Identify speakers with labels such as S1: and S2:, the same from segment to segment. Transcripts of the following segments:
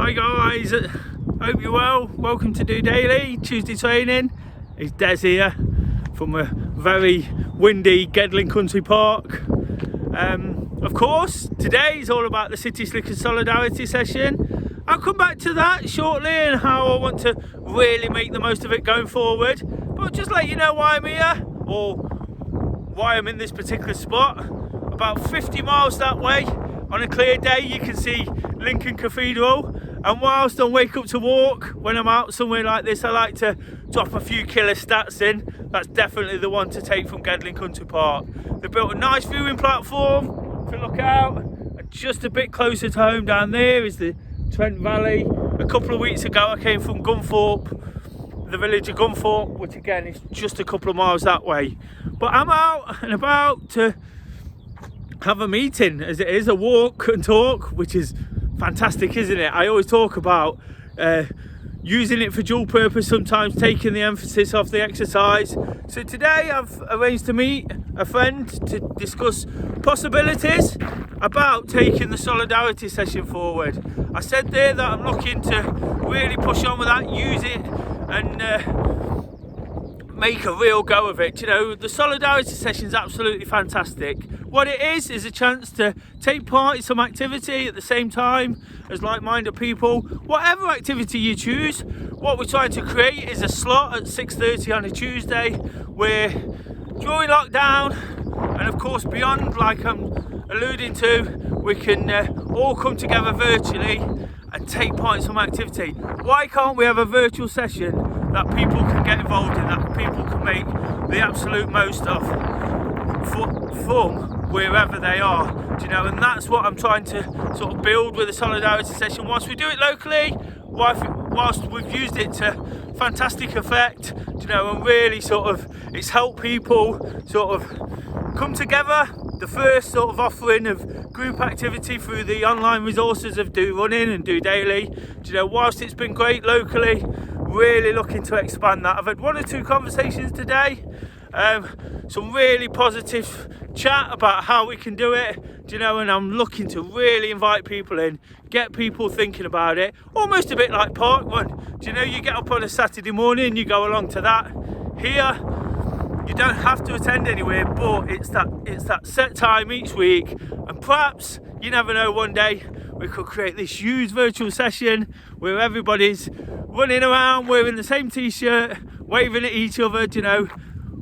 S1: Hi guys, hope you're well. Welcome to DOdaily, Tuesday training. It's Des here from a very windy Gedling Country Park. Of course, today is all about the City Slickers Solidarity session. I'll come back to that shortly and how I want to really make the most of it going forward. But I'll just let you know why I'm here, or why I'm in this particular spot. About 50 miles that way, on a clear day, you can see Lincoln Cathedral. And whilst I wake up to walk, when I'm out somewhere like this, I like to drop a few killer stats in. That's definitely the one to take from Gedling Country Park. They built a nice viewing platform to look out. And just a bit closer to home down there is the Trent Valley. A couple of weeks ago I came from Gunthorpe, the village of Gunthorpe, which again is just a couple of miles that way. But I'm out and about to have a meeting, as it is a walk and talk, which is fantastic, isn't it? I always talk about using it for dual purpose, sometimes taking the emphasis off the exercise. So today I've arranged to meet a friend to discuss possibilities about taking the solidarity session forward. I said there that I'm looking to really push on with that, use it and make a real go of it. You know, the solidarity session is absolutely fantastic. What it is a chance to take part in some activity at the same time as like-minded people. Whatever activity you choose, what we're trying to create is a slot at 6:30 on a Tuesday where during lockdown and of course beyond, like I'm alluding to, we can all come together virtually and take part in some activity. Why can't we have a virtual session that people can get involved in, that people can make the absolute most of from wherever they are, do you know? And that's what I'm trying to sort of build with the solidarity session. Whilst we do it locally, whilst we've used it to fantastic effect, do you know, and really sort of it's helped people sort of come together. The first sort of offering of group activity through the online resources of Do Running and DOdaily, do you know, whilst it's been great locally, really looking to expand that. I've had one or two conversations today, some really positive chat about how we can do it, do you know, and I'm looking to really invite people in, get people thinking about it, almost a bit like Park Run. Do you know, you get up on a Saturday morning, you go along to that. Here you don't have to attend anywhere, but it's that set time each week, and perhaps, you never know, one day we could create this huge virtual session where everybody's running around wearing the same t-shirt, waving at each other, do you know,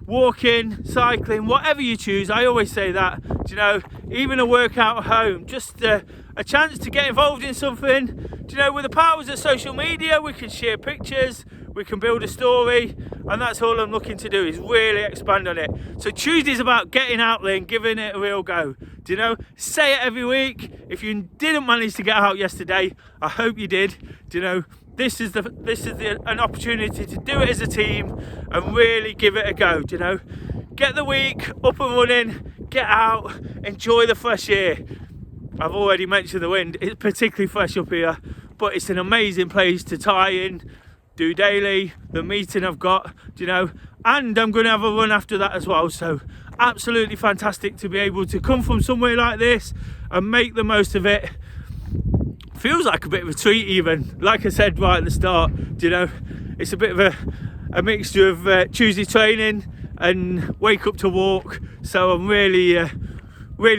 S1: walking, cycling, whatever you choose. I always say that, do you know, even a workout at home, just a chance to get involved in something. Do you know, with the powers of social media, we can share pictures, we can build a story, and that's all I'm looking to do, is really expand on it. So Tuesday's about getting out there and giving it a real go. Do you know, say it every week. If you didn't manage to get out yesterday, I hope you did. Do you know, this is an opportunity to do it as a team and really give it a go. Do you know, get the week up and running, get out, enjoy the fresh air. I've already mentioned the wind, it's particularly fresh up here, but it's an amazing place to tie in DOdaily, the meeting I've got, do you know, and I'm going to have a run after that as well. So absolutely fantastic to be able to come from somewhere like this and make the most of it. Feels like a bit of a treat even, like I said right at the start, do you know, it's a bit of a mixture of Tuesday training and wake up to walk. So I'm really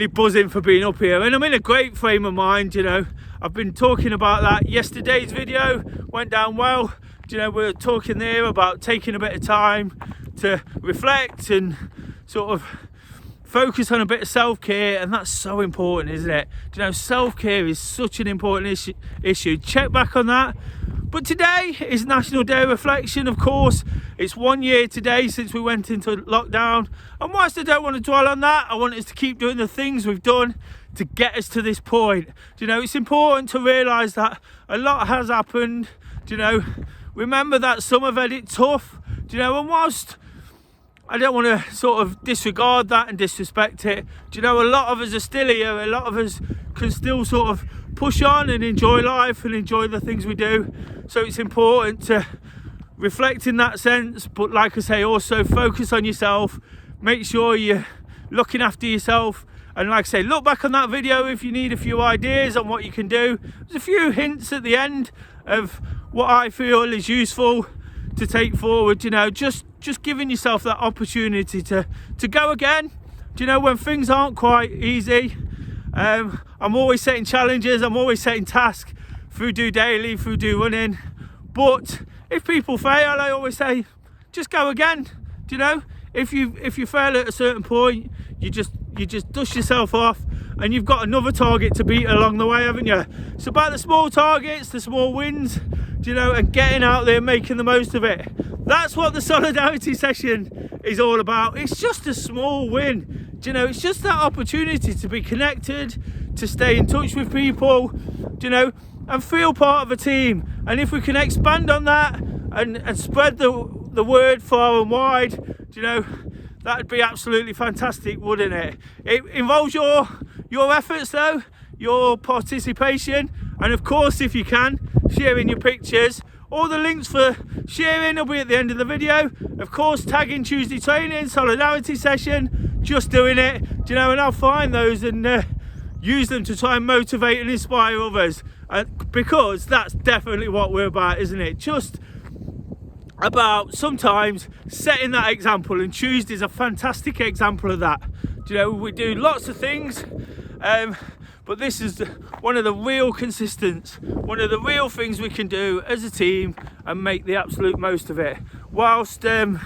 S1: buzzing for being up here, and I'm in a great frame of mind, you know. I've been talking about that. Yesterday's video went down well, do you know, we're talking there about taking a bit of time to reflect and sort of focus on a bit of self-care, and that's so important, isn't it? Do you know, self-care is such an important issue. Check back on that. But today is National Day of Reflection, of course. It's 1 year today since we went into lockdown, and whilst I don't want to dwell on that, I want us to keep doing the things we've done to get us to this point. Do you know, it's important to realise that a lot has happened. Do you know, remember that some have had it tough, do you know, and whilst I don't want to sort of disregard that and disrespect it, do you know, a lot of us are still here, a lot of us can still sort of push on and enjoy life and enjoy the things we do. So it's important to reflect in that sense, but like I say, also focus on yourself, make sure you're looking after yourself And like I say, look back on that video if you need a few ideas on what you can do. There's a few hints at the end of what I feel is useful to take forward, you know, just giving yourself that opportunity to go again. Do you know, when things aren't quite easy, I'm always setting challenges, I'm always setting tasks through DOdaily, through DoRunning. But if people fail, I always say, just go again. Do you know, if you fail at a certain point, you just dust yourself off, and you've got another target to beat along the way, haven't you? It's about the small targets, the small wins, do you know, and getting out there, making the most of it. That's what the solidarity session is all about. It's just a small win. Do you know, it's just that opportunity to be connected, to stay in touch with people, do you know, and feel part of a team. And if we can expand on that and spread the word far and wide, do you know, that'd be absolutely fantastic, wouldn't it? It involves your efforts though, your participation, and of course, if you can, sharing your pictures. All the links for sharing will be at the end of the video. Of course, tagging Tuesday Training, solidarity session, just doing it, do you know, and I'll find those and use them to try and motivate and inspire others. Because that's definitely what we're about, isn't it? Just about sometimes setting that example, and Tuesday's a fantastic example of that. Do you know, we do lots of things, but this is one of the real consistents, one of the real things we can do as a team and make the absolute most of it. Whilst we're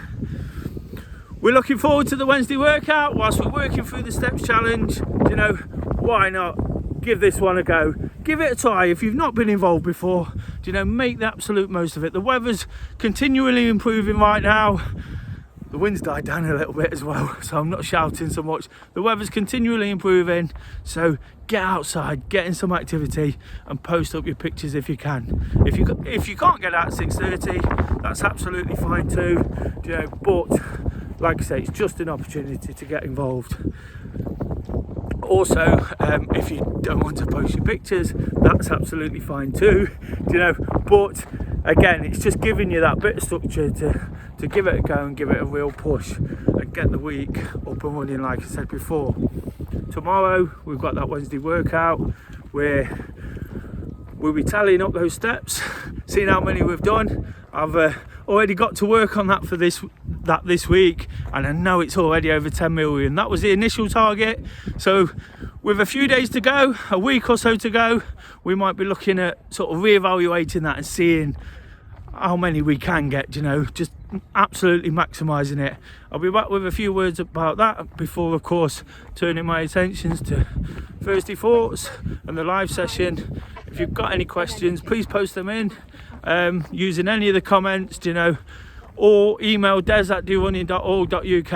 S1: looking forward to the Wednesday workout, whilst we're working through the steps challenge, you know, why not give this one a go? Give it a try. If you've not been involved before, do you know, make the absolute most of it. The weather's continually improving right now. The wind's died down a little bit as well, so I'm not shouting so much. The weather's continually improving, so get outside, get in some activity, and post up your pictures if you can. If you can't get out at 6:30, that's absolutely fine too. You know, but like I say, it's just an opportunity to get involved. Also, if you don't want to post your pictures, that's absolutely fine too. You know, but again, it's just giving you that bit of structure to give it a go and give it a real push and get the week up and running, like I said before. Tomorrow we've got that Wednesday workout where we'll be tallying up those steps, seeing how many we've done. I've already got to work on that for this week, and I know it's already over 10 million. That was the initial target, so with a few days to go, a week or so to go, we might be looking at sort of re-evaluating that and seeing how many we can get, you know, just absolutely maximising it. I'll be back with a few words about that before, of course, turning my attentions to Thursday Thoughts and the live session. If you've got any questions, please post them in using any of the comments, you know, or email des@dorunning.org.uk,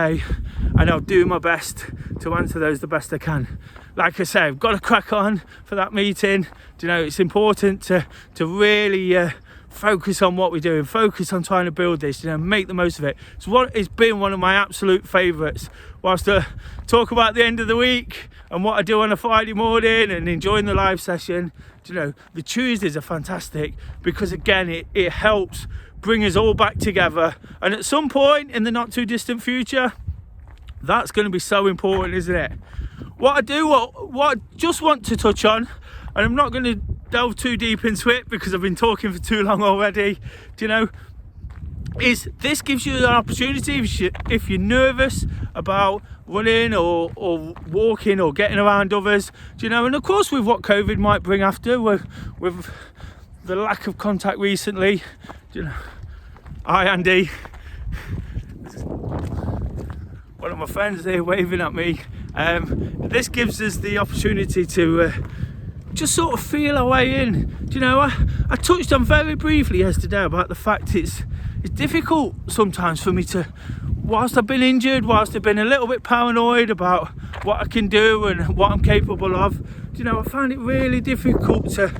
S1: and I'll do my best to answer those the best I can. Like I say, I've got to crack on for that meeting. You know, it's important to really focus on what we're doing, focus on trying to build this, you know, make the most of it. It's been one of my absolute favourites. Whilst I talk about the end of the week and what I do on a Friday morning and enjoying the live session, you know, the Tuesdays are fantastic because again, it helps bring us all back together. And at some point in the not too distant future, that's going to be so important, isn't it? What I just want to touch on, and I'm not going to delve too deep into it because I've been talking for too long already, do you know, is this gives you an opportunity if you're nervous about running or walking or getting around others, do you know, and of course with what COVID might bring after, with the lack of contact recently, do you know, hi Andy, one of my friends there waving at me. This gives us the opportunity to just sort of feel our way in. Do you know, I touched on very briefly yesterday about the fact it's difficult sometimes for me to, whilst I've been injured, whilst I've been a little bit paranoid about what I can do and what I'm capable of, do you know, I find it really difficult to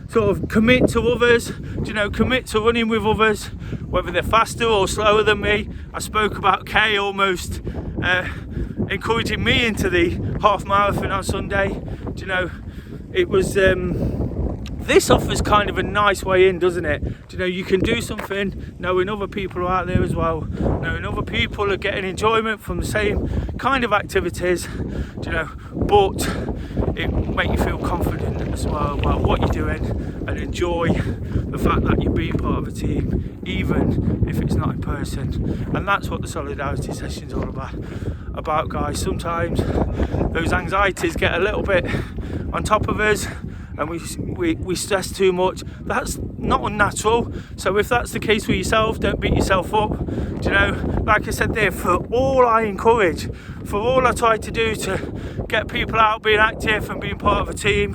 S1: sort of commit to others, do you know, commit to running with others, whether they're faster or slower than me. I spoke about Kay almost encouraging me into the half marathon on Sunday. Do you know, it was this offers kind of a nice way in, doesn't it? You know, you can do something knowing other people are out there as well, knowing other people are getting enjoyment from the same kind of activities, you know, but it make you feel confident as well about what you're doing and enjoy the fact that you're being part of a team, even if it's not in person. And that's what the solidarity session is all about, guys. Sometimes those anxieties get a little bit on top of us and we stress too much. That's not unnatural. So if that's the case with yourself, don't beat yourself up. Do you know, like I said there, for all I encourage, for all I try to do to get people out being active and being part of a team,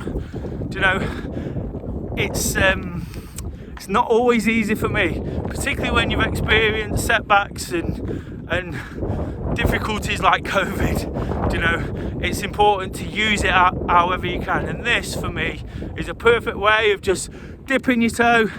S1: do you know, it's not always easy for me, particularly when you've experienced setbacks and difficulties like COVID. You know, it's important to use it however you can, and this for me is a perfect way of just dipping your toe,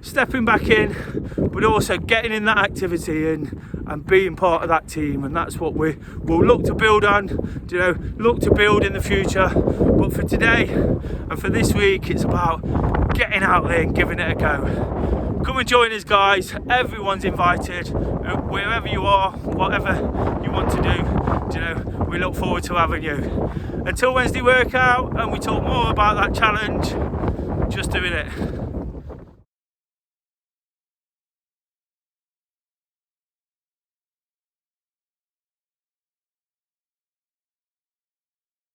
S1: stepping back in, but also getting in that activity and being part of that team. And that's what we'll look to build on, you know, look to build in the future. But for today and for this week, it's about getting out there and giving it a go. Come and join us, guys. Everyone's invited, wherever you are, whatever you want to do. You know, we look forward to having you. Until Wednesday workout and we talk more about that challenge, just doing it.